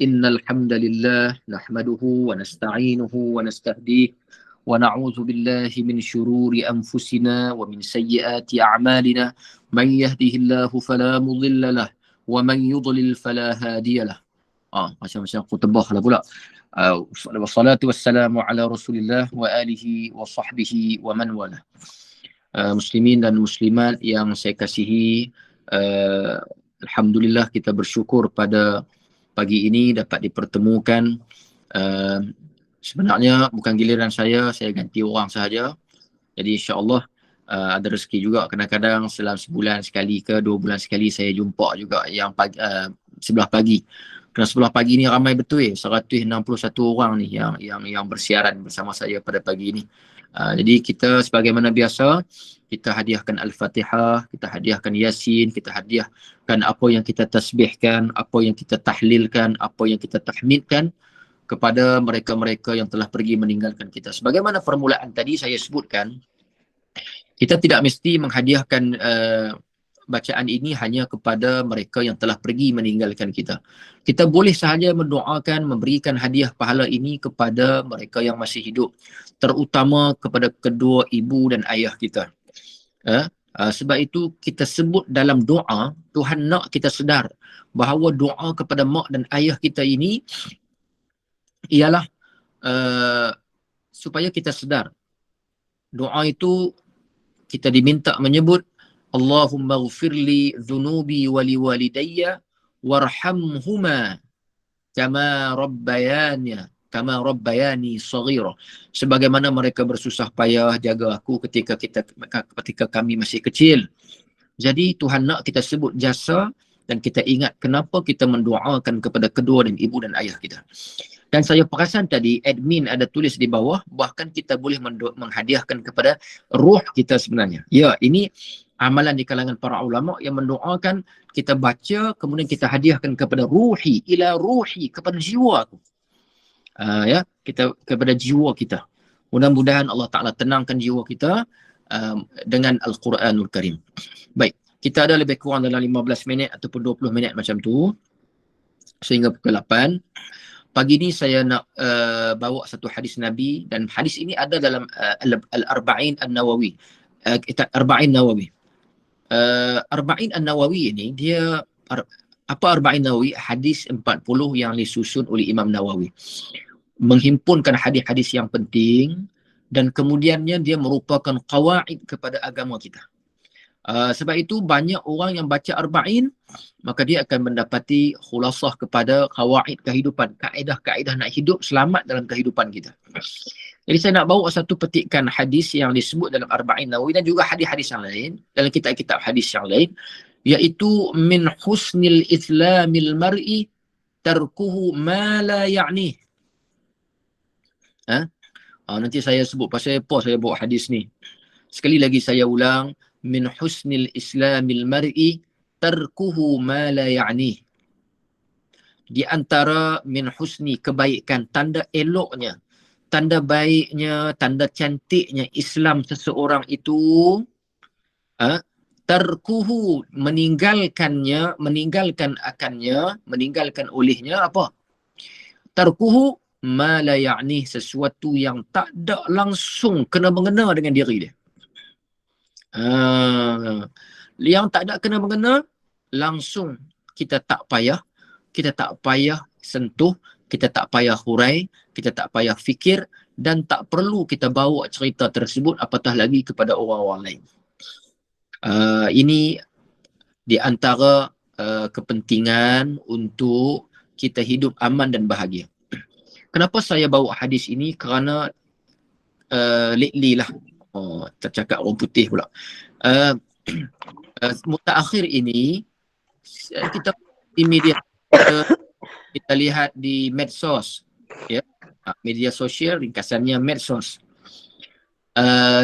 Innal hamdalillah nahmaduhu wa nasta'inuhu wa nastahdiih wa na'udzu billahi min syururi anfusina wa min sayyiati a'malina man yahdihillahu fala mudilla lah wa man yudlil fala hadiyalah. Macam-macam aku tebah lah pula. Wassalatu wassalamu ala Rasulillah wa alihi wa sahbihi wa man wala. Muslimin dan muslimat yang saya kasihi, alhamdulillah kita bersyukur pada pagi ini dapat dipertemukan. Sebenarnya bukan giliran saya ganti orang sahaja. Jadi insya-Allah ada rezeki juga, kadang-kadang selang sebulan sekali ke 2 bulan sekali saya jumpa juga yang pagi, sebelah pagi. Kerana sebelah pagi ni ramai betul 161 orang ni yang bersiaran bersama saya pada pagi ini. Jadi kita sebagaimana biasa, kita hadiahkan Al-Fatihah, kita hadiahkan Yasin, kita hadiahkan apa yang kita tasbihkan, apa yang kita tahlilkan, apa yang kita tahmidkan kepada mereka-mereka yang telah pergi meninggalkan kita. Sebagaimana permulaan tadi saya sebutkan, kita tidak mesti menghadiahkan bacaan ini hanya kepada mereka yang telah pergi meninggalkan kita. Kita boleh sahaja mendoakan, memberikan hadiah pahala ini kepada mereka yang masih hidup, terutama kepada kedua ibu dan ayah kita. Sebab itu kita sebut dalam doa, Tuhan nak kita sedar bahawa doa kepada mak dan ayah kita ini ialah supaya kita sedar. Doa itu kita diminta menyebut Allahumma ghfirli dhunubi wa liwalidayya warhamhuma kama rabbayani saghira. Sebagaimana mereka bersusah payah jaga aku ketika kami masih kecil. Jadi Tuhan nak kita sebut jasa dan kita ingat kenapa kita mendoakan kepada kedua dan ibu dan ayah kita. Dan saya perasan tadi admin ada tulis di bawah bahkan kita boleh menghadiahkan kepada ruh kita sebenarnya. Ya, ini amalan di kalangan para ulama yang mendoakan, kita baca kemudian kita hadiahkan kepada ruhi, ila ruhi, kepada jiwa aku. Kita kepada jiwa kita. Mudah-mudahan Allah Ta'ala tenangkan jiwa kita dengan Al-Quranul Karim. Baik, kita ada lebih kurang dalam 15 minit ataupun 20 minit macam tu sehingga pukul 8. Pagi ni saya nak bawa satu hadis Nabi, dan hadis ini ada dalam Al-Arba'in An-Nawawi. Arba'in Nawawi. Arba'in An-Nawawi ini dia apa Arba'in Nawawi? Hadis 40 yang disusun oleh Imam Nawawi. Menghimpunkan hadis-hadis yang penting dan kemudiannya dia merupakan qawaid kepada agama kita. Sebab itu banyak orang yang baca Arba'in, maka dia akan mendapati khulasah kepada qawaid kehidupan, kaedah-kaedah nak hidup selamat dalam kehidupan kita. Jadi saya nak bawa satu petikan hadis yang disebut dalam Arba'in Nawawi dan juga hadis-hadis yang lain, dalam kitab-kitab hadis yang lain, iaitu min husnil islamil mar'i tarkuhu ma la ya'nih. Nanti saya sebut pasal apa saya bawa hadis ni. Sekali lagi saya ulang, min husnil islamil mar'i tarkuhu ma la ya'nih. Di antara min husni, kebaikan, tanda eloknya, tanda baiknya, tanda cantiknya Islam seseorang itu, tarkuhu, meninggalkan olehnya apa? Tarkuhu ma la ya'nih, sesuatu yang tak ada langsung kena mengena dengan diri dia. Yang tak ada kena mengena, langsung kita tak payah sentuh, kita tak payah hurai, kita tak payah fikir, dan tak perlu kita bawa cerita tersebut apatah lagi kepada orang-orang lain. Ini di antara kepentingan untuk kita hidup aman dan bahagia. Kenapa saya bawa hadis ini? Kerana lately lah, tercakap orang putih pula. Mutaakhir ini kita di media, kita lihat di medsos, ya, media sosial, ringkasannya medsos,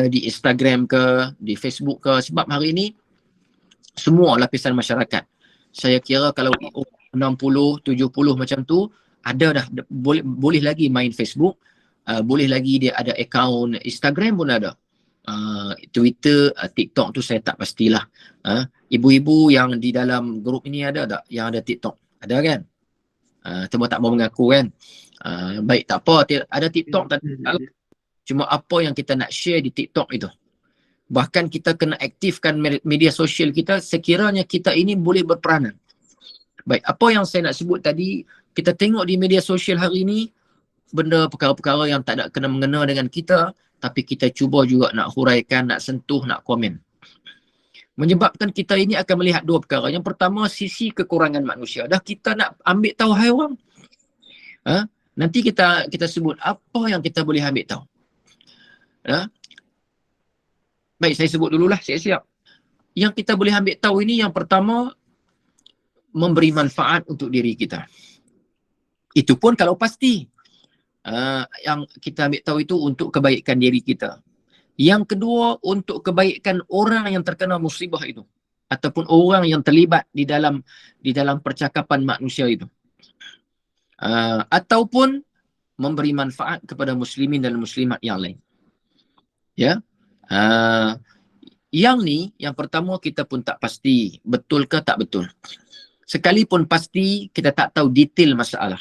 di Instagram ke, di Facebook ke. Sebab hari ini semua lapisan masyarakat, saya kira kalau 60-70 macam tu, ada dah, boleh lagi main Facebook, boleh lagi dia ada akaun Instagram pun ada. Twitter, TikTok tu saya tak pastilah. Ibu-ibu yang di dalam grup ini ada tak yang ada TikTok? Ada kan? Cuma tak mau mengaku kan. Baik, tak apa, ada TikTok tak salah. Cuma apa yang kita nak share di TikTok itu. Bahkan kita kena aktifkan media sosial kita sekiranya kita ini boleh berperanan. Baik, apa yang saya nak sebut tadi, kita tengok di media sosial hari ini, benda perkara-perkara yang tak ada kena mengena dengan kita, tapi kita cuba juga nak huraikan, nak sentuh, nak komen. Menyebabkan kita ini akan melihat dua perkara. Yang pertama, sisi kekurangan manusia. Dah kita nak ambil tahu hai orang. Nanti kita sebut apa yang kita boleh ambil tahu. Baik, saya sebut dululah, siap-siap. Yang kita boleh ambil tahu ini, yang pertama, memberi manfaat untuk diri kita. Itu pun kalau pasti. Yang kita ambil tahu itu untuk kebaikan diri kita. Yang kedua, untuk kebaikan orang yang terkena musibah itu. Ataupun orang yang terlibat di dalam percakapan manusia itu. Ataupun memberi manfaat kepada muslimin dan muslimat yang lain. Ya. Yang ni, yang pertama kita pun tak pasti betul ke tak betul. Sekalipun pasti, kita tak tahu detail masalah.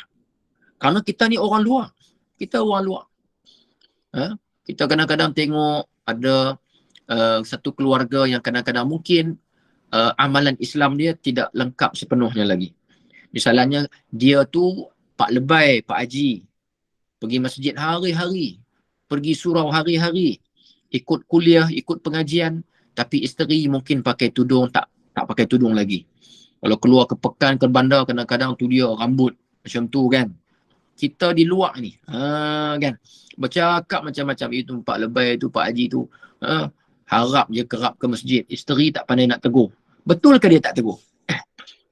Kerana kita ni orang luar. Kita orang luar. Kita kadang-kadang tengok ada satu keluarga yang kadang-kadang mungkin amalan Islam dia tidak lengkap sepenuhnya lagi. Misalnya dia tu Pak Lebay, Pak Haji, pergi masjid hari-hari, pergi surau hari-hari, ikut kuliah, ikut pengajian, tapi isteri mungkin pakai tudung, tak pakai tudung lagi. Kalau keluar ke pekan, ke bandar, kadang-kadang tu dia rambut macam tu kan. Kita di luar ni, kan, bercakap macam-macam, itu Pak Lebay tu, Pak Haji tu, harap je kerap ke masjid, isteri tak pandai nak tegur. Betul ke dia tak tegur?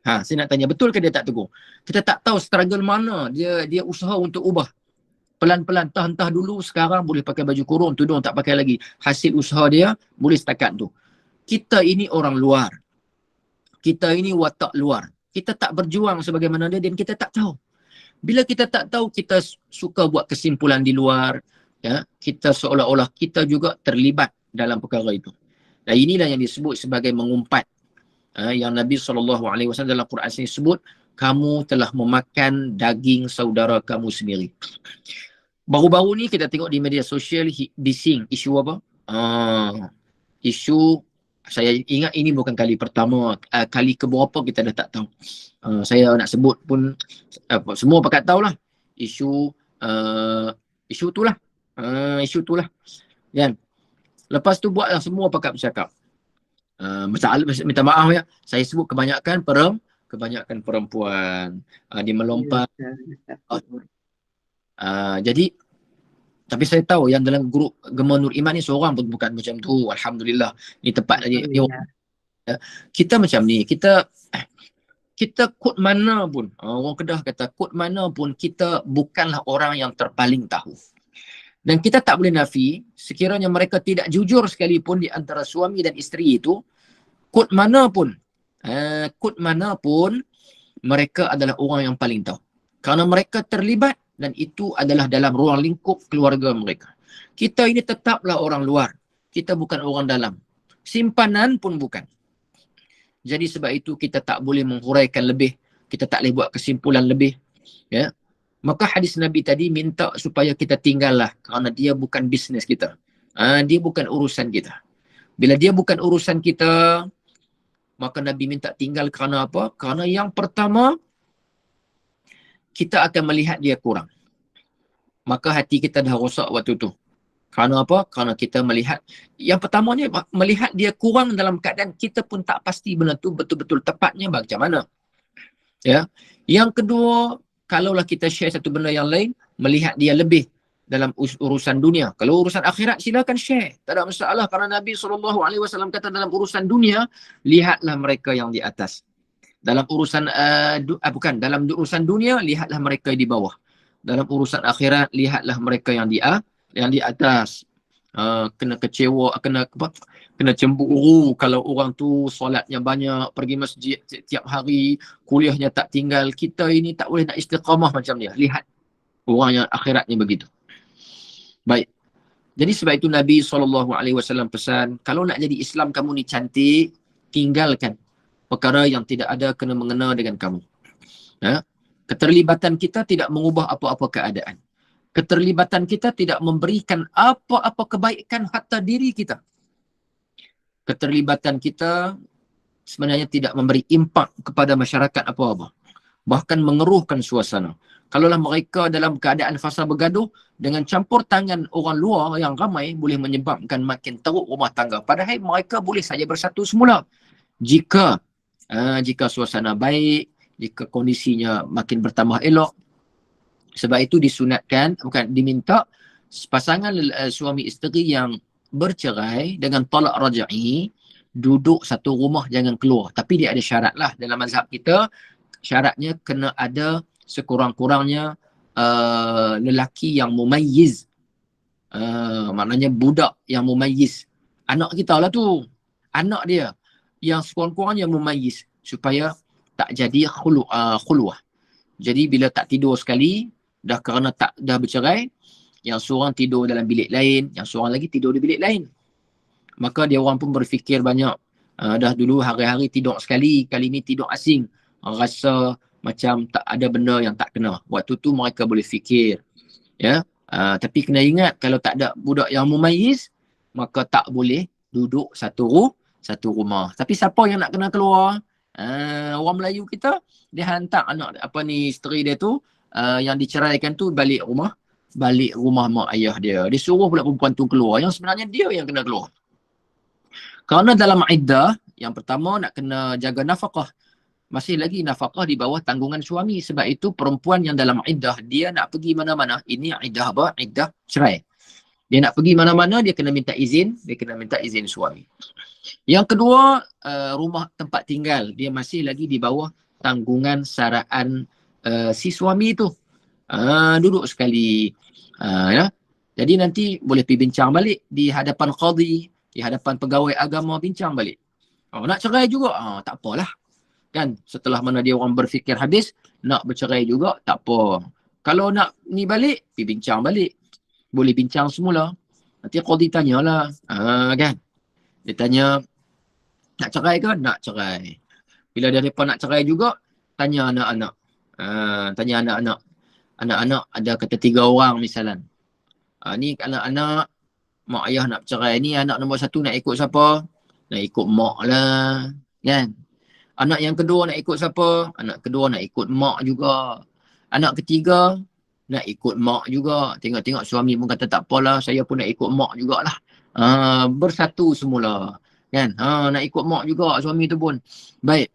Saya nak tanya, betul ke dia tak tegur? Kita tak tahu struggle mana dia usaha untuk ubah. Pelan-pelan, entah dulu, sekarang boleh pakai baju kurung, tudung tak pakai lagi. Hasil usaha dia boleh setakat tu. Kita ini orang luar. Kita ini watak luar. Kita tak berjuang sebagaimana dia dan kita tak tahu. Bila kita tak tahu, kita suka buat kesimpulan di luar. Ya, kita seolah-olah kita juga terlibat dalam perkara itu. Dan inilah yang disebut sebagai mengumpat. Yang Nabi SAW dalam Quran ini sebut, kamu telah memakan daging saudara kamu sendiri. Baru-baru ni kita tengok di media sosial bising isu apa? Isu, saya ingat ini bukan kali pertama, kali keberapa kita dah tak tahu. Saya nak sebut pun semua pakat tahulah. Isu itulah. Isu itulah. Kan? Lepas tu buatlah semua pakat bercakap. Minta maaf ya, saya sebut kebanyakan perempuan. Dia melompat. Jadi, tapi saya tahu yang dalam grup Gema Nur Iman ni seorang pun bukan macam tu. Alhamdulillah. Ni tepat lagi. Kita macam ni. Kita kod mana pun, orang Kedah kata, kod mana pun kita bukanlah orang yang terpaling tahu. Dan kita tak boleh nafi, sekiranya mereka tidak jujur sekalipun di antara suami dan isteri itu, kod mana pun, mereka adalah orang yang paling tahu. Kerana mereka terlibat dan itu adalah dalam ruang lingkup keluarga mereka. Kita ini tetaplah orang luar. Kita bukan orang dalam. Simpanan pun bukan. Jadi sebab itu kita tak boleh menghuraikan lebih. Kita tak boleh buat kesimpulan lebih. Ya. Maka hadis Nabi tadi minta supaya kita tinggallah. Kerana dia bukan bisnes kita. Dia bukan urusan kita. Bila dia bukan urusan kita, maka Nabi minta tinggal kerana apa? Kerana yang pertama, kita akan melihat dia kurang. Maka hati kita dah rosak waktu tu. Kerana apa? Kerana kita melihat, yang pertamanya melihat dia kurang dalam keadaan kita pun tak pasti benda tu betul-betul tepatnya macam mana. Ya. Yang kedua, kalaulah kita share satu benda yang lain, melihat dia lebih dalam urusan dunia. Kalau urusan akhirat silakan share. Tak ada masalah, kerana Nabi SAW kata dalam urusan dunia, lihatlah mereka yang di atas. Dalam urusan dalam urusan dunia, lihatlah mereka di bawah. Dalam urusan akhirat, lihatlah mereka yang di atas. Kena kecewa, kena cemburu kalau orang tu solatnya banyak, pergi masjid setiap hari, kuliahnya tak tinggal. Kita ini tak boleh nak istiqamah macam dia. Lihat orang yang akhiratnya begitu. Baik. Jadi sebab itu Nabi SAW pesan, kalau nak jadi Islam kamu ni cantik, tinggalkan perkara yang tidak ada kena mengena dengan kamu. Keterlibatan kita tidak mengubah apa-apa keadaan. Keterlibatan kita tidak memberikan apa-apa kebaikan hatta diri kita. Keterlibatan kita sebenarnya tidak memberi impak kepada masyarakat apa-apa. Bahkan mengeruhkan suasana. Kalaulah mereka dalam keadaan fasa bergaduh, dengan campur tangan orang luar yang ramai boleh menyebabkan makin teruk rumah tangga. Padahal mereka boleh saja bersatu semula. Jika suasana baik, jika kondisinya makin bertambah elok. Sebab itu disunatkan, bukan diminta, pasangan suami isteri yang bercerai dengan talak raj'i, duduk satu rumah, jangan keluar. Tapi dia ada syarat lah dalam mazhab kita. Syaratnya kena ada sekurang-kurangnya lelaki yang mumayyiz. Maknanya budak yang mumayyiz. Anak kita lah tu. Anak dia yang sekurang-kurangnya mumayyiz. Supaya tak jadi khuluwah. Jadi bila tak tidur sekali, dah kerana dah bercerai, yang seorang tidur dalam bilik lain, yang seorang lagi tidur di bilik lain. Maka dia orang pun berfikir banyak. Dah dulu hari-hari tidur sekali, kali ni tidur asing. Rasa macam tak ada benda yang tak kena. Waktu tu mereka boleh fikir. Ya. Tapi kena ingat, kalau tak ada budak yang mumayyiz, maka tak boleh duduk satu rumah. Tapi siapa yang nak kena keluar? Orang Melayu kita, dia hantar anak isteri dia tu, yang diceraikan tu balik rumah mak ayah dia. Dia suruh pula perempuan tu keluar. Yang sebenarnya dia yang kena keluar. Kerana dalam iddah, yang pertama nak kena jaga nafkah. Masih lagi nafkah di bawah tanggungan suami. Sebab itu perempuan yang dalam iddah, dia nak pergi mana-mana. Ini iddah apa? Iddah cerai. Dia nak pergi mana-mana, dia kena minta izin. Dia kena minta izin suami. Yang kedua, rumah tempat tinggal. Dia masih lagi di bawah tanggungan saraan si suami itu. Duduk sekali. Ya. Jadi nanti boleh pergi bincang balik di hadapan qadhi, di hadapan pegawai agama, bincang balik. Nak cerai juga? Tak apalah. Kan? Setelah mana dia orang berfikir habis, nak bercerai juga, tak apa. Kalau nak ni balik, pergi bincang balik. Boleh bincang semula. Nanti qadhi tanyalah. Kan? Dia tanya, nak cerai ke? Nak cerai. Bila dia mereka nak cerai juga, tanya anak-anak. Tanya anak-anak. Anak-anak ada kata 3 orang misalan. Ni anak-anak, mak ayah nak bercerai. Ni anak nombor 1 nak ikut siapa? Nak ikut mak lah. Kan? Anak yang kedua nak ikut siapa? Anak kedua nak ikut mak juga. Anak ketiga nak ikut mak juga. Tengok-tengok suami pun kata tak apalah, saya pun nak ikut mak jugalah. Bersatu semula. Kan? Nak ikut mak juga suami tu pun. Baik.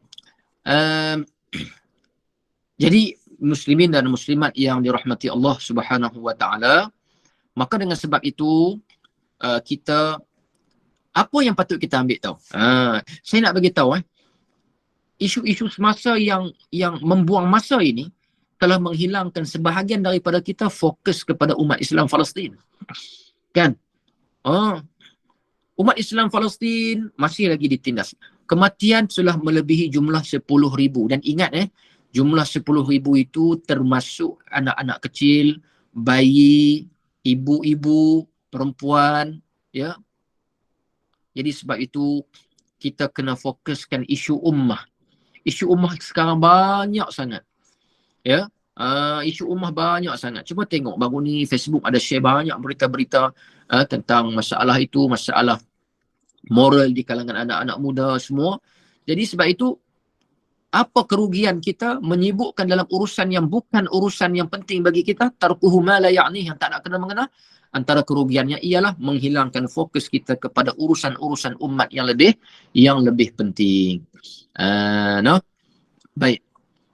Jadi muslimin dan muslimat yang dirahmati Allah Subhanahu wa taala, maka dengan sebab itu kita, apa yang patut kita ambil tahu? Saya nak bagi tahu isu-isu semasa yang membuang masa ini telah menghilangkan sebahagian daripada kita fokus kepada umat Islam Palestin. Kan? Umat Islam Palestin masih lagi ditindas. Kematian sudah melebihi jumlah 10,000. Dan ingat jumlah 10,000 itu termasuk anak-anak kecil, bayi, ibu-ibu, perempuan, ya. Jadi sebab itu kita kena fokuskan isu ummah. Isu ummah sekarang banyak sangat. Ya. Isu ummah banyak sangat. Cuba tengok baru ni Facebook ada share banyak berita-berita tentang masalah itu, masalah moral di kalangan anak-anak muda semua. Jadi sebab itu, apa kerugian kita menyibukkan dalam urusan yang bukan urusan yang penting bagi kita, tarkuhu ma la ya'ni, yang tak nak kena mengena. Antara kerugiannya ialah menghilangkan fokus kita kepada urusan-urusan umat yang lebih penting. Baik.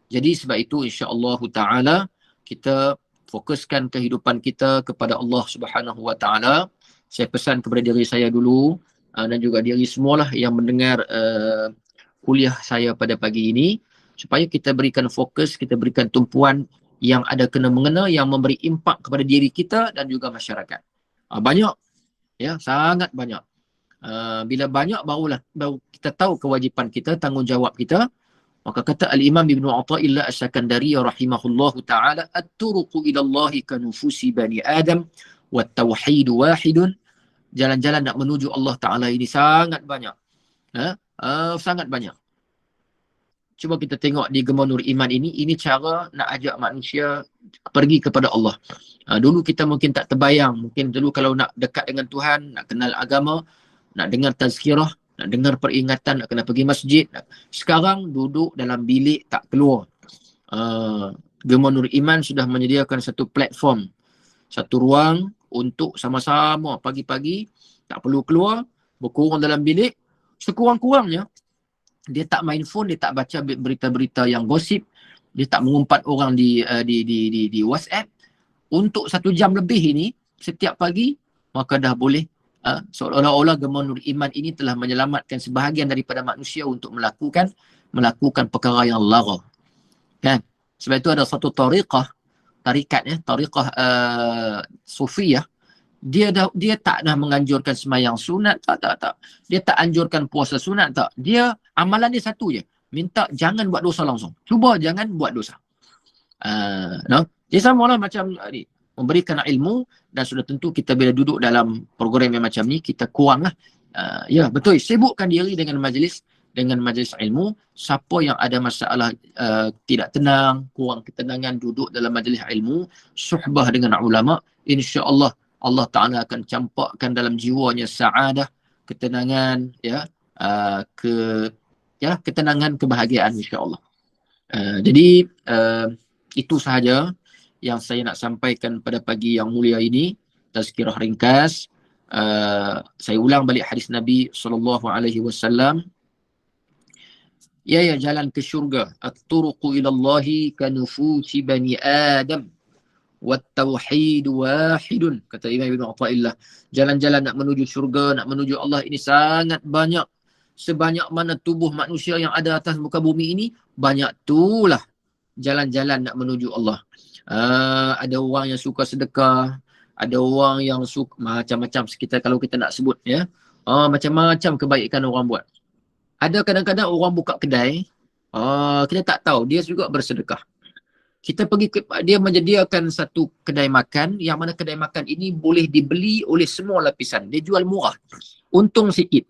Jadi sebab itu insya-Allah taala kita fokuskan kehidupan kita kepada Allah Subhanahu wa taala. Saya pesan kepada diri saya dulu dan juga diri semualah yang mendengar kuliah saya pada pagi ini, supaya kita berikan fokus, kita berikan tumpuan yang ada kena mengena, yang memberi impak kepada diri kita dan juga masyarakat. Banyak, ya, sangat banyak. Bila banyak baru kita tahu kewajipan kita, tanggungjawab kita. Maka kata Al-Imam Ibn Athaillah As-Sakandari rahimahullahu ta'ala, at-turuqu ila Allahi kanufusi bani Adam wa tauhidu wahidun. Jalan-jalan nak menuju Allah Ta'ala ini sangat banyak. Sangat banyak. Cuba kita tengok di Gemar Nur Iman ini cara nak ajak manusia pergi kepada Allah. Dulu kita mungkin tak terbayang, mungkin dulu kalau nak dekat dengan Tuhan, nak kenal agama, nak dengar tazkirah, nak dengar peringatan, nak kena pergi masjid. Sekarang duduk dalam bilik tak keluar. Gemar Nur Iman sudah menyediakan satu platform, satu ruang untuk sama-sama pagi-pagi, tak perlu keluar, berkurang dalam bilik, sekurang-kurangnya dia tak main phone, dia tak baca berita-berita yang gosip, dia tak mengumpat orang di WhatsApp. Untuk 1 jam lebih ini, setiap pagi, maka dah boleh seolah-olah Gemar Nur Iman ini telah menyelamatkan sebahagian daripada manusia untuk melakukan perkara yang lara. Kan? Sebab itu ada satu tariqah sufiyah, dia tak dah menganjurkan semayang sunat, tak. Dia tak anjurkan puasa sunat, tak. Dia amalan dia satu je, minta jangan buat dosa langsung. Cuba jangan buat dosa. No? Dia samalah macam ni, memberikan ilmu, dan sudah tentu kita bila duduk dalam program yang macam ni, kita kurang lah. Ya betul, sibukkan diri dengan majlis ilmu. Siapa yang ada masalah tidak tenang, kurang ketenangan duduk dalam majlis ilmu, suhbah dengan ulama, insya-Allah Allah Ta'ala akan campakkan dalam jiwanya sa'adah, ketenangan, ketenangan, kebahagiaan insya-Allah. Jadi itu sahaja yang saya nak sampaikan pada pagi yang mulia ini, tazkirah ringkas. Saya ulang balik hadis Nabi SAW. Ya jalan ke syurga, at-turuqu ilallahi kanufusi bani Adam. Wat-tauhid wahidun, kata Imam Ibn Athaillah. Jalan-jalan nak menuju syurga, nak menuju Allah ini sangat banyak. Sebanyak mana tubuh manusia yang ada atas muka bumi ini, banyak itulah jalan-jalan nak menuju Allah. Ada orang yang suka sedekah, ada orang yang suka macam-macam sekitar, kalau kita nak sebut ya. Macam-macam kebaikan orang buat. Ada kadang-kadang orang buka kedai, kita tak tahu, dia juga bersedekah. Kita pergi dia menyediakan satu kedai makan, yang mana kedai makan ini boleh dibeli oleh semua lapisan. Dia jual murah, untung sikit.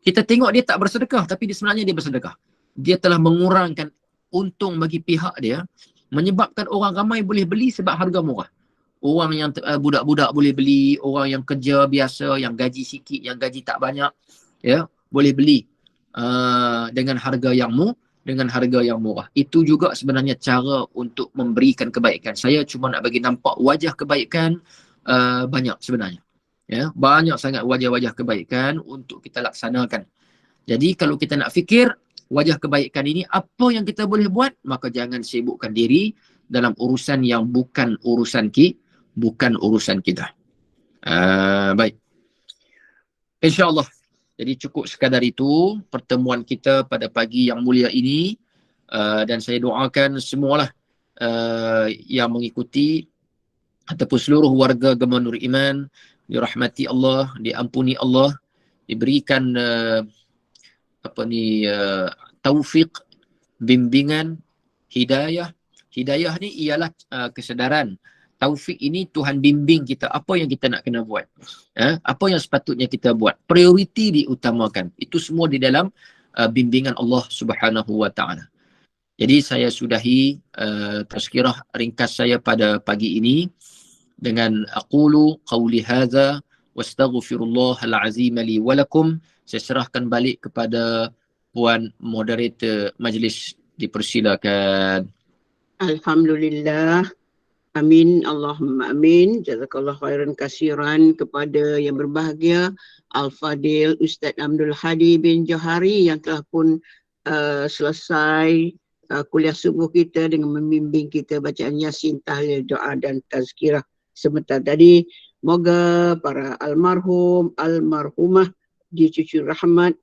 Kita tengok dia tak bersedekah, tapi sebenarnya dia bersedekah. Dia telah mengurangkan untung bagi pihak dia, menyebabkan orang ramai boleh beli sebab harga murah. Orang yang budak-budak boleh beli, orang yang kerja biasa, yang gaji sikit, yang gaji tak banyak, ya, boleh beli dengan harga yang murah. Itu juga sebenarnya cara untuk memberikan kebaikan. Saya cuma nak bagi nampak wajah kebaikan, banyak sebenarnya. Ya, banyak sangat wajah-wajah kebaikan untuk kita laksanakan. Jadi kalau kita nak fikir wajah kebaikan ini, apa yang kita boleh buat, maka jangan sibukkan diri dalam urusan yang bukan urusan kita. Baik. InsyaAllah. Jadi cukup sekadar itu pertemuan kita pada pagi yang mulia ini, dan saya doakan semualah yang mengikuti ataupun seluruh warga Gemar Nur Iman dirahmati Allah, diampuni Allah, diberikan taufik, bimbingan, hidayah. Hidayah ni ialah kesedaran. Taufik ini Tuhan bimbing kita apa yang kita nak kena buat, apa yang sepatutnya kita buat, prioriti diutamakan. Itu semua di dalam bimbingan Allah Subhanahu wa taala. Jadi saya sudahi tazkirah ringkas saya pada pagi ini dengan aqulu qauli hadza wastaghfirullahal azim li wa lakum. Saya serahkan balik kepada puan moderator majlis, dipersilakan. Alhamdulillah. Amin, Allahumma amin. Jazakallah khairan kasiran kepada yang berbahagia Al-Fadil Ustaz Abdul Hadi bin Johari yang telah pun selesai kuliah subuh kita dengan membimbing kita bacaan Yasin, tahlil, doa dan tazkirah sebentar tadi. Moga para almarhum, almarhumah dicucur rahmat,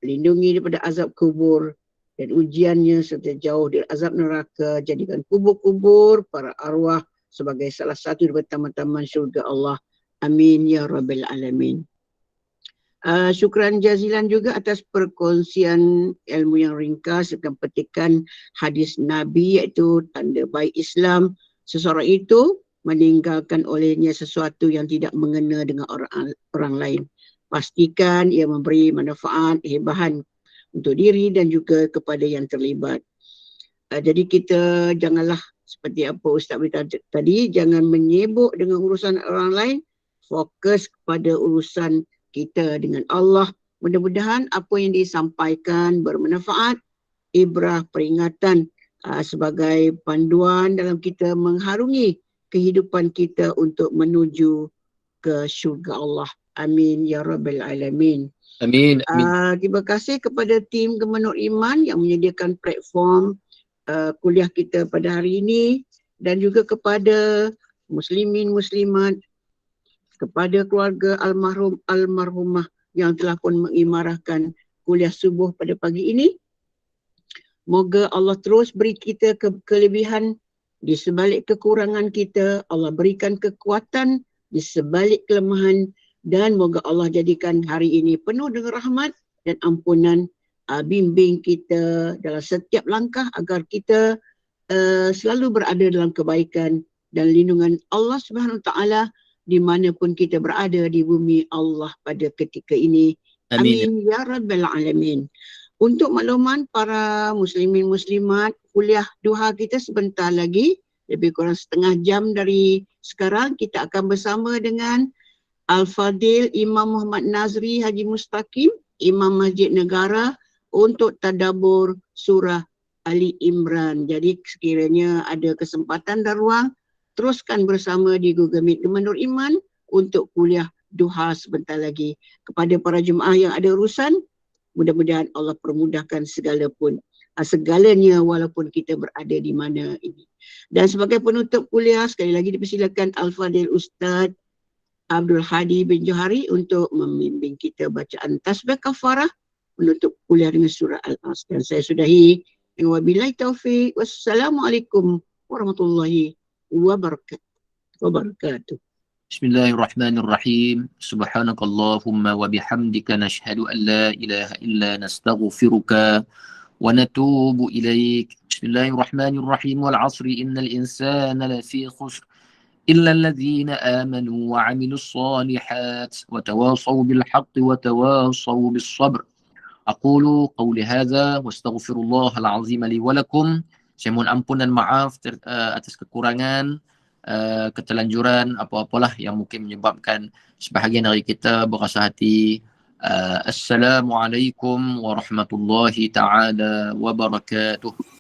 lindungi daripada azab kubur dan ujiannya serta jauh dari azab neraka. Jadikan kubur-kubur para arwah sebagai salah satu daripada taman-taman syurga Allah. Amin ya Rabbil Alamin. Syukran jazilan juga atas perkongsian ilmu yang ringkas dengan petikan hadis Nabi, iaitu tanda baik Islam seseorang itu meninggalkan olehnya sesuatu yang tidak mengena dengan orang lain. Pastikan ia memberi manfaat, hibahan untuk diri dan juga kepada yang terlibat. Jadi kita janganlah seperti apa Ustaz beritahu tadi, jangan menyibuk dengan urusan orang lain, fokus kepada urusan kita dengan Allah. Mudah-mudahan apa yang disampaikan bermanfaat, ibrah, peringatan sebagai panduan dalam kita mengharungi kehidupan kita untuk menuju ke syurga Allah. Amin ya rabbal alamin. Amin. Amin. Terima kasih kepada tim Gemenur Iman yang menyediakan platform kuliah kita pada hari ini, dan juga kepada muslimin muslimat, kepada keluarga almarhumah yang telah pun mengimarahkan kuliah subuh pada pagi ini. Moga Allah terus beri kita kelebihan di sebalik kekurangan kita. Allah berikan kekuatan di sebalik kelemahan, dan moga Allah jadikan hari ini penuh dengan rahmat dan ampunan. Bimbing kita dalam setiap langkah agar kita selalu berada dalam kebaikan dan lindungan Allah Subhanahu Wa Taala dimanapun kita berada di bumi Allah pada ketika ini. Amin. Amin ya rabbal alamin. Untuk makluman para muslimin muslimat, kuliah duha kita sebentar lagi, lebih kurang setengah jam dari sekarang, kita akan bersama dengan Al-Fadil Imam Muhammad Nazri Haji Mustaqim, Imam Masjid Negara, untuk tadabbur surah Ali Imran. Jadi sekiranya ada kesempatan dan ruang, teruskan bersama di Google Meet Gemenur Iman untuk kuliah duha sebentar lagi. Kepada para jemaah yang ada urusan, mudah-mudahan Allah permudahkan segalanya walaupun kita berada di mana ini. Dan sebagai penutup kuliah, sekali lagi dipersilakan Al-Fadil Ustaz Abdul Hadi bin Johari untuk membimbing kita bacaan tasbih kafarah menutup kuliah dengan surah Al-As. Dan saya sudahi dengan wabillahi taufiq. Wassalamualaikum warahmatullahi wabarakatuh. Bismillahirrahmanirrahim. Subhanakallahumma wa bihamdika nashhadu an la ilaha illa nastaghfiruka wa natubu ilaik. Bismillahirrahmanirrahim. Wal 'asri innal insana lafi khusr illa alladhina amanu wa 'amilus solihat wa tawasaw bil haqqi wa tawasaw bis sabr. Aqulu qawli hadza wa astaghfirullahal 'azim li wa lakum. Saya mohon ampun dan maaf atas kekurangan, ketelanjuran, apa-apalah yang mungkin menyebabkan sebahagian dari kita berasa hati. Assalamualaikum warahmatullahi ta'ala wabarakatuh.